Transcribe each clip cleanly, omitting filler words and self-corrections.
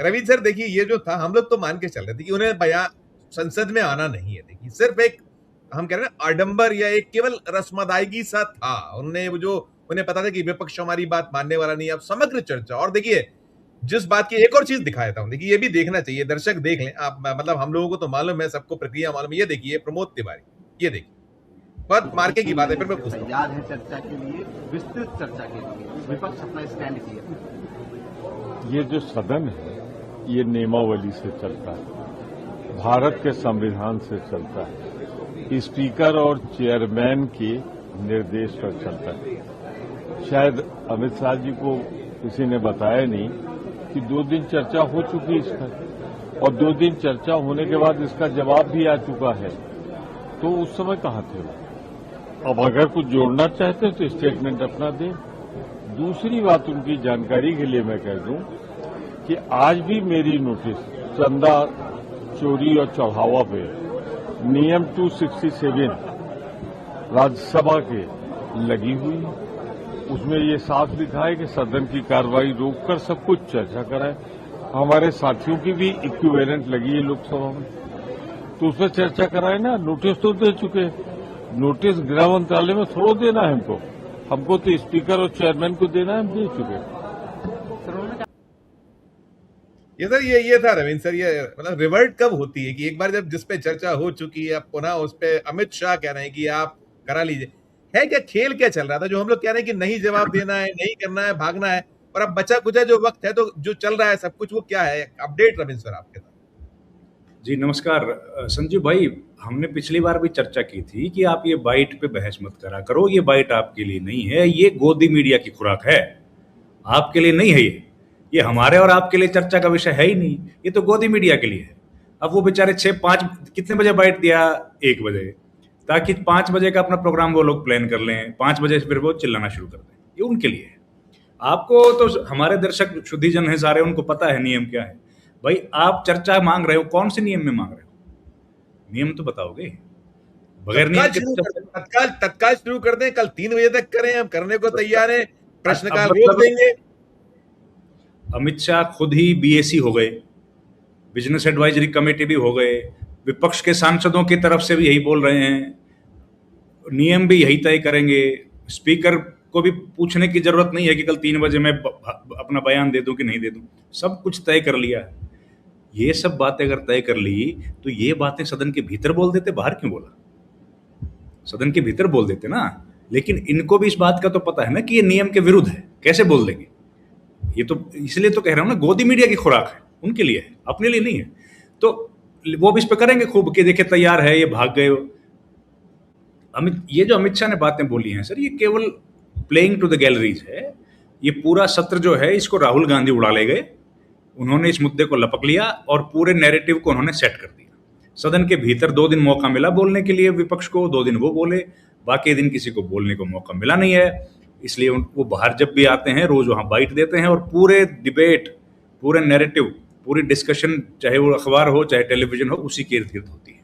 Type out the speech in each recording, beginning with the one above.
Ravindra sir देखिए, ये जो था हम लोग तो मान के चल रहे थे कि उन्हें बया संसद में आना नहीं है। देखिए सिर्फ एक हम कह रहे हैं आडंबर या एक केवल रस्मदायगी सा था। उन्हें वो जो उन्हें पता था कि विपक्ष हमारी बात मानने वाला नहीं है। अब समग्र चर्चा और देखिए जिस बात की एक और चीज दिखाया था, देखिए ये भी देखना चाहिए, दर्शक देख लें आप, मतलब हम लोगों को तो मालूम है, सबको प्रक्रिया मालूम है। ये देखिए प्रमोद तिवारी, ये देखिए बहुत मार्के की बात है। फिर मैं पूछता हूँ, तैयार है चर्चा के लिए, विस्तृत चर्चा के लिए विपक्ष अपना स्टैंड किया। ये जो सदन है ये नियमावली से चलता है, भारत के संविधान से चलता है, स्पीकर और चेयरमैन के निर्देश पर चलता है। शायद अमित शाह जी को किसी ने बताया नहीं कि 2 दिन चर्चा हो चुकी इस पर, और 2 दिन चर्चा होने के बाद इसका जवाब भी आ चुका है। तो उस समय कहाँ थे वो? अब अगर कुछ जोड़ना चाहते हैं तो स्टेटमेंट अपना दें। दूसरी बात उनकी जानकारी के लिए मैं कह दूं कि आज भी मेरी नोटिस चंदा चोरी और चढ़ावा पे नियम 267 राज्यसभा के लगी हुई है। उसमें ये साफ लिखा है कि सदन की कार्रवाई रोककर सब कुछ चर्चा कराए। हमारे साथियों की भी इक्विवेलेंट लगी है लोकसभा में, तो उसमें चर्चा कराए ना। नोटिस तो दे चुके, नोटिस गृह मंत्रालय में थोड़ा देना है हमको तो स्पीकर और चेयरमैन को देना है, हम दे चुके। ये सर ये था रविंद्र सर, ये मतलब रिवर्ट कब होती है कि एक बार जब जिस पे चर्चा हो चुकी है, अब पुनः उस पे अमित शाह कह रहे हैं कि आप करा लीजिए। है क्या खेल क्या चल रहा था जो हम लोग कह रहे हैं कि नहीं जवाब देना है, नहीं करना है, भागना है, और अब बचा कुचा जो वक्त है तो जो चल रहा है सब कुछ, वो क्या है? अपडेट रविंद्र सर आपके साथ। जी नमस्कार संजीव भाई, हमने पिछली बार भी चर्चा की थी कि आप ये बाइट पे बहस मत करा करो, ये बाइट आपके लिए नहीं है, ये गोदी मीडिया की खुराक है, आपके लिए नहीं है ये हमारे और आपके लिए चर्चा का विषय है ही नहीं, ये तो गोदी मीडिया के लिए है। अब वो बेचारे 6-5 कितने बजे बाइट दिया? 1 बजे, ताकि 5 बजे का अपना प्रोग्राम वो लोग प्लान कर लें, 5 बजे से फिर वो चिल्लाना शुरू कर दें, ये उनके लिए है। आपको तो हमारे दर्शक शुद्धिजन है सारे, उनको पता है नियम क्या है। भाई आप चर्चा मांग रहे हो, कौन से नियम में मांग रहे हो? नियम तो बताओगे। बगैर नियम के तत्काल शुरू कर दें, कल 3 बजे तक करें, हम करने को तैयार हैं, प्रश्नकाल रोक मतलब देंगे। अमित शाह खुद ही बीएसी हो गए, बिजनेस एडवाइजरी कमेटी भी हो गए, विपक्ष के सांसदों की तरफ से भी यही बोल रहे हैं, नियम भी यही तय करेंगे। स्पीकर को भी पूछने की जरूरत नहीं है कि कल 3 बजे मैं अपना बयान दे दूं कि नहीं दे दूं, सब कुछ तय कर लिया है। ये सब बातें अगर तय कर ली तो ये बातें सदन के भीतर बोल देते, बाहर क्यों बोला? सदन के भीतर बोल देते ना। लेकिन इनको भी इस बात का तो पता है ना कि ये नियम के विरुद्ध है, कैसे बोल देंगे? ये तो इसलिए तो कह रहा हूं ना, गोदी मीडिया की खुराक है, उनके लिए है, अपने लिए नहीं है। तो वो भी इस पे करेंगे खूब कि देखे तैयार है, ये भाग गए। ये जो अमित शाह ने बातें बोली हैं सर, ये केवल प्लेइंग टू द गैलरीज है। ये पूरा सत्र जो है इसको राहुल गांधी उड़ा ले गए, उन्होंने इस मुद्दे को लपक लिया और पूरे नैरेटिव को उन्होंने सेट कर दिया। सदन के भीतर 2 दिन मौका मिला बोलने के लिए विपक्ष को, 2 दिन वो बोले, बाकी दिन किसी को बोलने को मौका मिला नहीं है। इसलिए वो बाहर जब भी आते हैं रोज वहां बाइट देते हैं, और पूरे डिबेट, पूरे नैरेटिव, पूरी डिस्कशन, चाहे वो अखबार हो चाहे टेलीविजन हो, उसी के इर्द गिर्द होती है।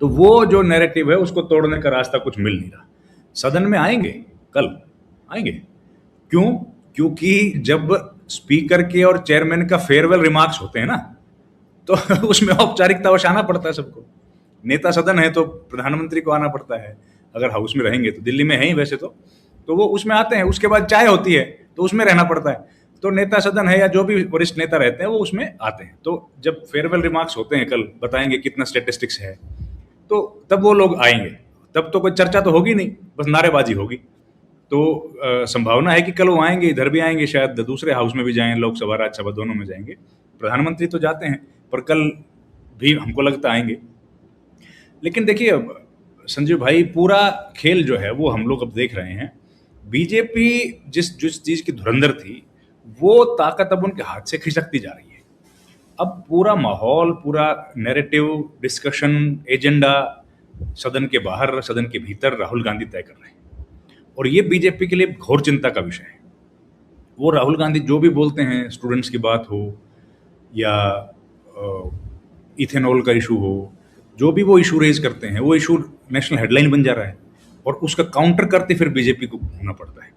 तो वो जो नैरेटिव है उसको तोड़ने का रास्ता कुछ मिल नहीं रहा। सदन में आएंगे, कल आएंगे, क्यों? क्योंकि जब स्पीकर के और चेयरमैन का फेयरवेल रिमार्क्स होते हैं ना, तो उसमें औपचारिकतावश आना पड़ता है सबको। नेता सदन है तो प्रधानमंत्री को आना पड़ता है, अगर हाउस में रहेंगे तो, दिल्ली में है ही वैसे तो वो उसमें आते हैं। उसके बाद चाय होती है तो उसमें रहना पड़ता है। तो नेता सदन है या जो भी वरिष्ठ नेता रहते हैं वो उसमें आते हैं। तो जब फेयरवेल रिमार्क्स होते हैं, कल बताएंगे कितना स्टेटिस्टिक्स है, तो तब वो लोग आएंगे। तब तो कोई चर्चा तो होगी नहीं, बस नारेबाजी होगी। तो संभावना है कि कल वो आएंगे, इधर भी आएंगे, शायद दूसरे हाउस में भी जाएं, लोकसभा राज्यसभा दोनों में जाएंगे। प्रधानमंत्री तो जाते हैं, पर कल भी हमको लगता आएंगे। लेकिन देखिए संजीव भाई, पूरा खेल जो है वो हम लोग अब देख रहे हैं। बीजेपी जिस चीज की धुरंधर थी, वो ताकत अब उनके हाथ से खिसकती जा रही है। अब पूरा माहौल, पूरा नैरेटिव, डिस्कशन, एजेंडा सदन के बाहर, सदन के भीतर राहुल गांधी तय कर रहे हैं, और ये बीजेपी के लिए घोर चिंता का विषय है। वो राहुल गांधी जो भी बोलते हैं, स्टूडेंट्स की बात हो या इथेनॉल का इशू हो, जो भी वो इशू रेज करते हैं, वो इशू नेशनल हेडलाइन बन जा रहा है, और उसका काउंटर करते फिर बीजेपी को होना पड़ता है।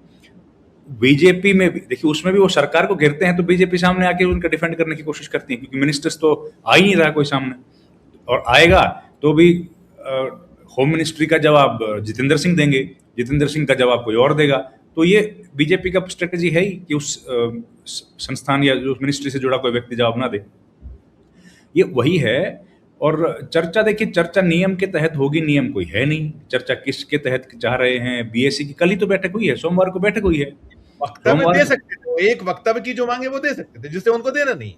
बीजेपी में भी देखिए, उसमें भी वो सरकार को घेरते हैं तो बीजेपी सामने आके उनका डिफेंड करने की कोशिश करती है, क्योंकि मिनिस्टर्स तो आ ही नहीं रहा कोई सामने, और आएगा तो भी होम मिनिस्ट्री का जवाब जितेंद्र सिंह देंगे, जितेंद्र सिंह का जवाब कोई और देगा। तो ये बीजेपी का स्ट्रेटेजी है ही कि उस संस्थान या उस मिनिस्ट्री से जुड़ा कोई व्यक्ति जवाब ना दे, ये वही है। और चर्चा देखिए, चर्चा नियम के तहत होगी, नियम कोई है नहीं, चर्चा किसके तहत चाह रहे हैं। बीएससी की कल ही तो बैठक हुई है, सोमवार को बैठक हुई है। वक्तव्य सोमवार दे सकते थे, वो एक वक्तव्य की जो मांगे वो दे सकते थे, जिससे उनको देना नहीं।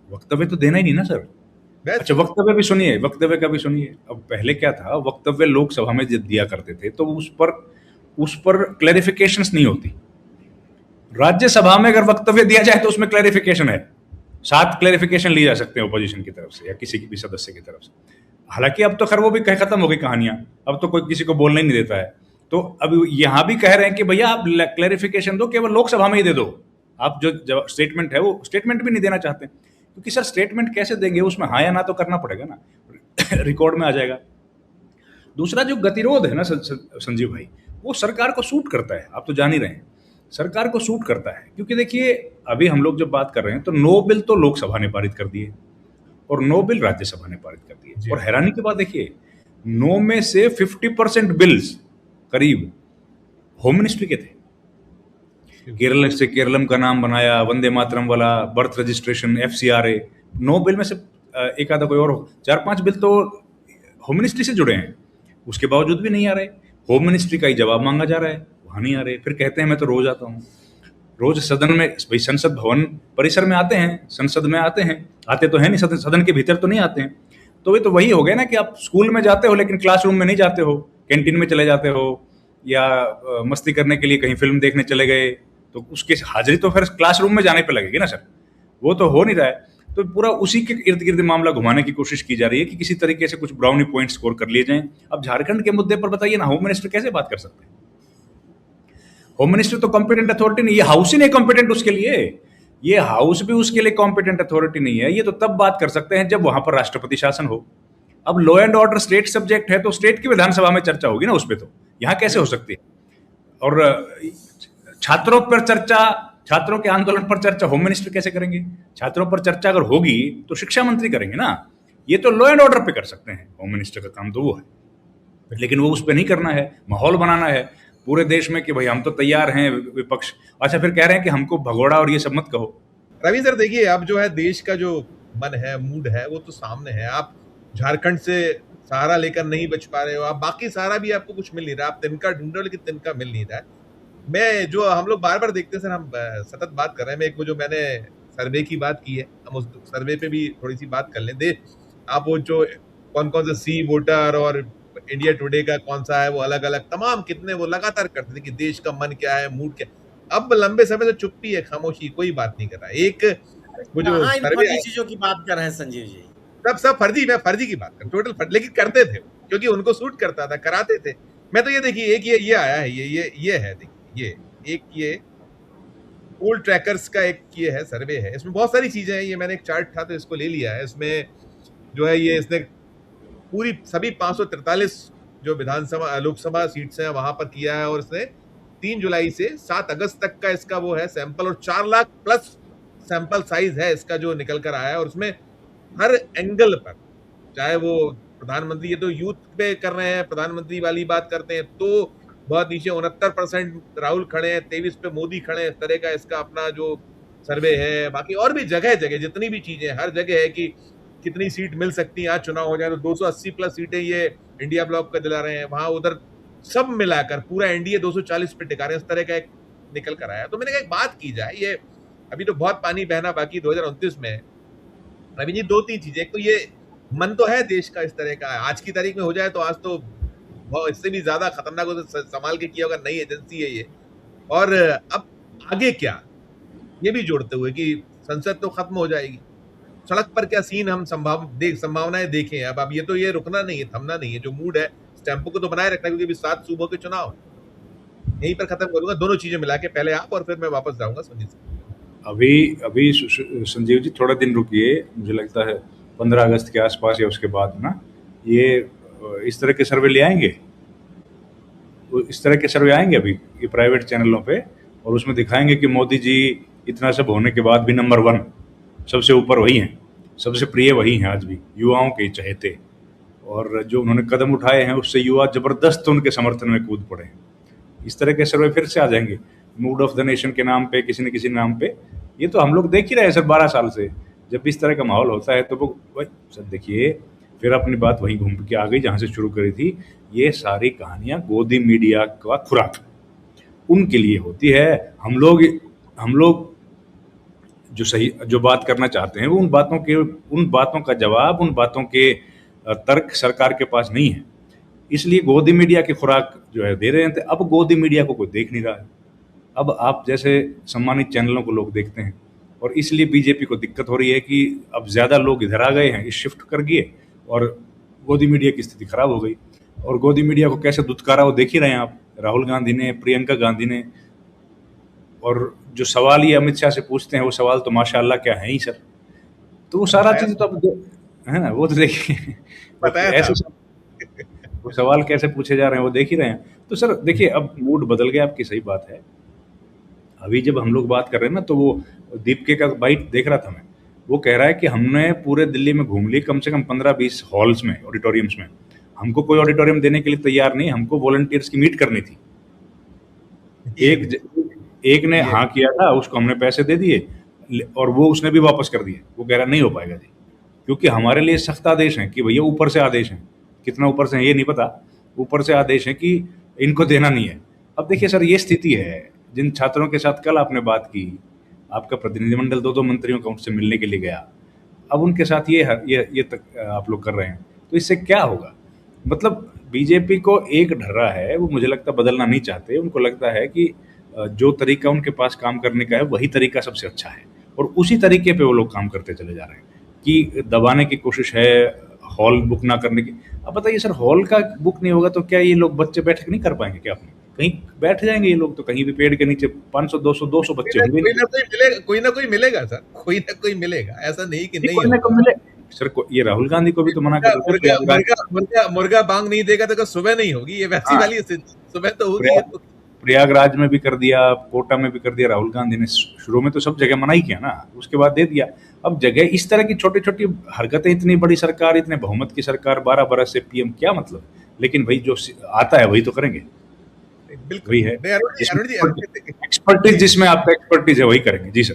वक्तव्य तो देना ही नहीं ना सर। बस अच्छा, वक्तव्य भी सुनिए, वक्तव्य का भी सुनिए। अब पहले क्या था, वक्तव्य लोकसभा में जब दिया करते थे तो उस पर क्लैरिफिकेशंस नहीं होती। राज्यसभा में अगर वक्तव्य दिया जाए तो उसमें क्लैरिफिकेशन है, 7 क्लैरिफिकेशन ली जा सकते हैं ओपोजिशन की तरफ से या किसी भी सदस्य की तरफ से। हालांकि अब तो खैर वो भी कह खत्म हो गई कहानियां, अब तो कोई किसी को बोलने ही नहीं देता है। तो अब यहां भी कह रहे हैं कि भैया आप क्लैरिफिकेशन दो, केवल लोकसभा में ही दे दो। आप जो स्टेटमेंट है वो स्टेटमेंट भी नहीं देना चाहते, क्योंकि सर स्टेटमेंट कैसे देंगे, उसमें हाँ या ना तो करना पड़ेगा ना, रिकॉर्ड में आ जाएगा। दूसरा जो गतिरोध है ना संजीव भाई, वो सरकार को सूट करता है, आप तो जान ही रहे हैं, सरकार को सूट करता है। क्योंकि देखिए, अभी हम लोग जब बात कर रहे हैं तो 9 बिल तो लोकसभा ने पारित कर दिए और 9 बिल राज्यसभा ने पारित कर दिए। और हैरानी की बात देखिए, 9 में से 50% बिल्स करीब होम मिनिस्ट्री के थे। केरल से केरलम का नाम बनाया, वंदे मातरम वाला, बर्थ रजिस्ट्रेशन, FCRA, 9 बिल में से एक आधा कोई और 4-5 बिल तो होम मिनिस्ट्री से जुड़े हैं, उसके बावजूद भी नहीं आ रहे। होम मिनिस्ट्री का ही जवाब मांगा जा रहा है, वहां नहीं आ रहे। फिर कहते हैं मैं तो रोज आता हूँ, रोज सदन में, भाई संसद भवन परिसर में आते हैं, संसद में आते हैं, आते तो है नहीं, सदन के भीतर तो नहीं आते हैं। तो ये तो वही हो गया ना कि आप स्कूल में जाते हो लेकिन क्लासरूम में नहीं जाते हो, कैंटीन में चले जाते हो, या मस्ती करने के लिए कहीं फिल्म देखने चले गए, तो उसकी हाजिरी तो फिर क्लासरूम में जाने पे लगेगी ना सर, वो तो हो नहीं रहा है। तो पूरा उसी के इर्द गिर्द मामला घुमाने की कोशिश की जा रही है कि किसी तरीके से कुछ ब्राउनी पॉइंट स्कोर कर लिए जाएं। अब झारखंड के मुद्दे पर बताइए ना, होम मिनिस्टर कैसे बात कर सकते हैं? होम मिनिस्टर तो कॉम्पिटेंट अथॉरिटी नहीं, ये हाउस ही नहीं कॉम्पिटेंट उसके लिए, ये हाउस भी उसके लिए कॉम्पिटेंट अथॉरिटी नहीं है। ये तो तब बात कर सकते हैं जब वहां पर राष्ट्रपति शासन हो। अब law and order state subject है तो स्टेट की विधानसभा में चर्चा होगी ना उस पर, तो यहाँ कैसे हो सकती है? और छात्रों पर चर्चा, छात्रों के आंदोलन पर चर्चा होम मिनिस्टर कैसे करेंगे? छात्रों पर चर्चा अगर होगी तो शिक्षा मंत्री करेंगे ना, ये तो लॉ एंड ऑर्डर पे कर सकते हैं, होम मिनिस्टर का काम तो वो है। लेकिन वो उस पर नहीं करना है, माहौल बनाना है पूरे देश में कि भाई हम तो तैयार हैं विपक्ष। अच्छा, फिर कह रहे हैं कि हमको भगोड़ा और ये सब मत कहो। रवि सर देखिए, अब जो है देश का जो मन है, मूड है, वो तो सामने है। आप झारखंड से सहारा लेकर नहीं बच पा रहे हो, आप बाकी सहारा भी आपको कुछ मिल नहीं रहा, आप तिनका ढूंढ रहे हो लेकिन तिनका मिल नहीं रहा है। मैं जो हम लोग बार बार देखते हैं सर, हम सतत बात कर रहे हैं, मैं एक वो जो मैंने सर्वे की बात की है, हम उस सर्वे पे भी थोड़ी सी बात कर लें। दे आप वो जो कौन कौन सा सी वोटर और इंडिया टुडे का कौन सा है, वो अलग अलग तमाम कितने वो लगातार करते थे कि देश का मन क्या है, मूड क्या। अब लंबे समय से चुप्पी है, खामोशी, कोई बात नहीं कर रहा है। एक वो जो कहाँ इन सर्वे फर्जी चीजों की बात कर रहे हैं संजीव जी? सब फर्जी, मैं फर्जी की बात कर, टोटल फर्जी, लेकिन करते थे क्योंकि उनको सूट करता था, कराते थे। मैं तो ये देखिए, एक ये आया है, ये है, देखिए ये पोल ट्रैकर्स का एक ये है, सर्वे है, इसमें बहुत सारी चीजें हैं। ये मैंने एक चार्ट था तो इसको ले लिया है। इसमें जो है ये इसने पूरी सभी 543 जो विधानसभा लोकसभा सीट्स हैं वहां पर किया है, और इसने 3 जुलाई से 7 अगस्त तक का इसका वो है सैंपल, और 4 लाख प्लस सैंपल साइज है इसका जो निकल कर आया है। और उसमें हर एंगल पर, चाहे वो प्रधानमंत्री, ये तो यूथ पे कर रहे हैं, प्रधानमंत्री वाली बात करते हैं तो बहुत नीचे 69% राहुल खड़े हैं, 23 पे मोदी खड़े हैं, इस तरह का इसका अपना जो सर्वे है। बाकी और भी जगह जितनी भी चीजें, हर जगह है कि कितनी सीट मिल सकती है, आज चुनाव हो जाए तो 280 प्लस सीटें ये इंडिया ब्लॉक का दिला रहे हैं, वहां उधर सब मिलाकर पूरा एनडीए 240 पे टिका रहे हैं, इस तरह का एक निकल कर आया। तो मैंने कहा एक बात की जाए, ये अभी तो बहुत पानी बहना बाकी 2029 में। अभी जी 2-3 चीजें, एक तो ये मन तो है देश का इस तरह का, आज की तारीख में हो जाए तो आज तो इससे भी ज्यादा खतरनाक हो, तो संभाल के किया होगा, नई एजेंसी है ये। और अब आगे क्या, ये भी जोड़ते हुए कि संसद तो खत्म हो जाएगी, सड़क पर क्या सीन हम संभावनाएं देखें। अब ये तो ये रुकना नहीं है, थमना नहीं है, जो मूड है इस टेम्पो को तो बनाए रखना, क्योंकि अभी 7 सूबों के चुनाव यहीं पर खत्म करूंगा। दोनों चीजें मिला के, पहले आप और फिर मैं वापस जाऊंगा संजीव जी। अभी संजीव जी थोड़ा दिन रुकिए, मुझे लगता है 15 अगस्त के आसपास या उसके बाद ना ये इस तरह के सर्वे ले आएंगे, इस तरह के सर्वे आएंगे अभी ये प्राइवेट चैनलों पे, और उसमें दिखाएंगे कि मोदी जी इतना सब होने के बाद भी नंबर 1 सबसे ऊपर वही हैं, सबसे प्रिय वही हैं आज भी, युवाओं के चहेते। और जो उन्होंने कदम उठाए हैं उससे युवा जबरदस्त उनके समर्थन में कूद पड़े हैं। इस तरह के सर्वे फिर से आ जाएंगे मूड ऑफ द नेशन के नाम पे, किसी न किसी नाम पे। ये तो हम लोग देख ही रहे हैं सर 12 साल से। जब भी इस तरह का माहौल होता है तो वो भाई सर देखिए, फिर अपनी बात वहीं घूम के आ गई जहाँ से शुरू करी थी। ये सारी कहानियाँ गोदी मीडिया का खुराक उनके लिए होती है। हम लोग जो बात करना चाहते हैं वो उन बातों का जवाब, उन बातों के तर्क सरकार के पास नहीं है, इसलिए गोदी मीडिया की खुराक जो है दे रहे हैं। अब गोदी मीडिया को कोई देख नहीं रहा है। अब आप जैसे सम्मानित चैनलों को लोग देखते हैं, और इसलिए बीजेपी को दिक्कत हो रही है कि अब ज़्यादा लोग इधर आ गए हैं, इस शिफ्ट कर गए, और गोदी मीडिया की स्थिति खराब हो गई। और गोदी मीडिया को कैसे दुत्कारा वो देख ही रहे हैं आप, राहुल गांधी ने, प्रियंका गांधी ने। और जो सवाल ये अमित शाह से पूछते हैं वो सवाल तो माशाल्लाह क्या है ही सर। तो वो सारा चीज़ तो अब है ना, वो तो देखिए बताया था। ऐसे वो सवाल कैसे पूछे जा रहे हैं वो देख ही रहे हैं। तो सर देखिए अब मूड बदल गया, आपकी सही बात है। अभी जब हम लोग बात कर रहे हैं ना, तो वो दीपके का बाइट देख रहा था मैं, वो कह रहा है कि हमने पूरे दिल्ली में घूम ली कम से कम 15-20 हॉल्स में, ऑडिटोरियम्स में। हमको कोई ऑडिटोरियम देने के लिए तैयार नहीं, हमको वॉलंटियर्स की मीट करनी थी। एक ने हाँ किया था, उसको हमने पैसे दे दिए और वो उसने भी वापस कर दिए। वो कह रहा नहीं हो पाएगा जी, क्योंकि हमारे लिए सख्त आदेश हैं कि भैया ऊपर से आदेश हैं, कितना ऊपर से है ये नहीं पता, ऊपर से आदेश है कि इनको देना नहीं है। अब देखिए सर ये स्थिति है। जिन छात्रों के साथ कल आपने बात की, आपका प्रतिनिधिमंडल 2-2 मंत्रियों का उनसे मिलने के लिए गया, अब उनके साथ ये तक आप लोग कर रहे हैं, तो इससे क्या होगा? मतलब बीजेपी को एक ढर्रा है, वो मुझे लगता बदलना नहीं चाहते। उनको लगता है कि जो तरीका उनके पास काम करने का है वही तरीका सबसे अच्छा है, और उसी तरीके पे वो लोग काम करते चले जा रहे हैं कि दबाने की कोशिश है, हॉल बुक ना करने की। अब बताइए सर, हॉल का बुक नहीं होगा तो क्या ये लोग बच्चे बैठक नहीं कर पाएंगे क्या? अपने कहीं बैठ जाएंगे ये लोग, तो कहीं भी पेड़ के नीचे 500 200 बच्चे होंगे। कोई ना कोई मिलेगा सर, कोई ना कोई मिलेगा, ऐसा नहीं कि नहीं कोई मिले सर। ये राहुल गांधी को भी तो मना कर मुर्गा बांग नहीं देगा तो सुबह नहीं होगी, ये वैसी वाली स्थिति, सुबह तो होगी। प्रयागराज में भी कर दिया, कोटा में भी कर दिया राहुल गांधी ने। शुरू में तो सब जगह मना ही किया ना, उसके बाद दे दिया। अब जगह इस तरह की छोटी छोटी हरकतें, इतनी बड़ी सरकार, इतने बहुमत की सरकार, 12 बरस से पीएम, क्या मतलब? लेकिन भाई जो आता है वही तो करेंगे, वही है एक्सपर्टीज, जिसमें आपका एक्सपर्टीज है वही करेंगे। जी सर।